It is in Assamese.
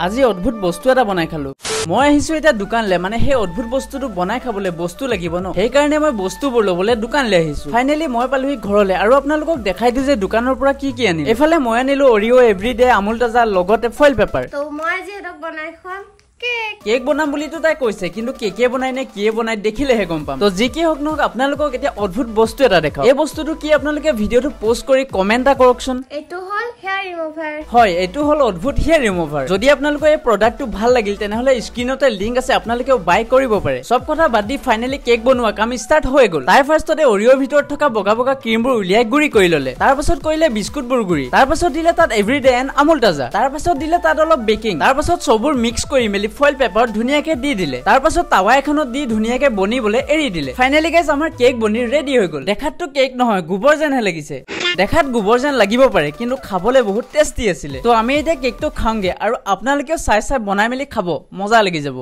আজি অদ্ভুত বস্তু এটা বনাই খালো মই আহিছো এটা দোকানলে মানে হে অদ্ভুত বস্তুটো বনাই খাবলে বস্তু লাগিব ন সেই কাৰণে মই বস্তুবোৰ লবলে দোকানলে আহিছো ফাইনালি মই পালোহি ঘৰলে আৰু আপোনালোকক দেখাই দিও যে দোকানৰ পৰা কি কি আনিলো এফালে মই আনিলো অৰিও এভৰিডে আমুল তাজা লগতে ফয়েল পেপাৰ তো মই আজি এটা বনাই খাম কেক বনাম বুলি তো তাই কৈছে কিন্তু কেকে বনাই নে কি বনাই দেখিলেহে গম পাম তো যি কি হক নক আপোনালোকক এতিয়া অদ্ভুত বস্তু এটা দেখাও এই বস্তুটো কি আপোনালোকে ভিডিওটো পোষ্ট কৰি কমেন্ট এটা কৰকচোন এটো হল হেয়াৰ ৰিমুভাৰ হয় এটো হল অদ্ভুত হেয়াৰ ৰিমুভাৰ যদি আপোনালোকৰ এই প্ৰডাক্টটো ভাল লাগিল তেনেহলে স্ক্ৰিনতে লিংক আছে আপোনালোকেও বাই কৰিব পাৰে সব কথা বাদ দি ফাইনালি কেক বনোৱা কাম ষ্টাৰ্ট হৈ গল তাই ফাৰ্ষ্টতে অৰিঅৰ ভিতৰত থকা বগা বগা ক্ৰীমবোৰ উলিয়াই গুৰি কৰি ললে তাৰ পাছত কৰিলে বিস্কুটবোৰ গুৰি তাৰ পাছত দিলে তাত এভৰিডে এণ্ড আমুল তাজা তাৰ পাছত দিলে তাত অলপ বেকিং তাৰ পাছত সববোৰ মিক্স কৰি মেলি ফয়েল পেপাৰ ধুনিয়াকে দি দিলে তাৰ পাছত তাৱা এখনত দি ধুনিয়াকে বনিবলে এৰি দিলে ফাইনালি গাইস আমাৰ কেক বনি ৰেডি হৈ গল দেখাতটো কেক নহয় গোবৰ যেনহে লাগিছে দেখাত গোবৰ যেন লাগিব পাৰে কিন্তু খাবলে বহুত টেস্টি আছিল তো আমি এতিয়া কেকটো খাওঁগে আৰু আপোনালোকেও চাই চাই বনাই মেলি খাব মজা লাগি যাব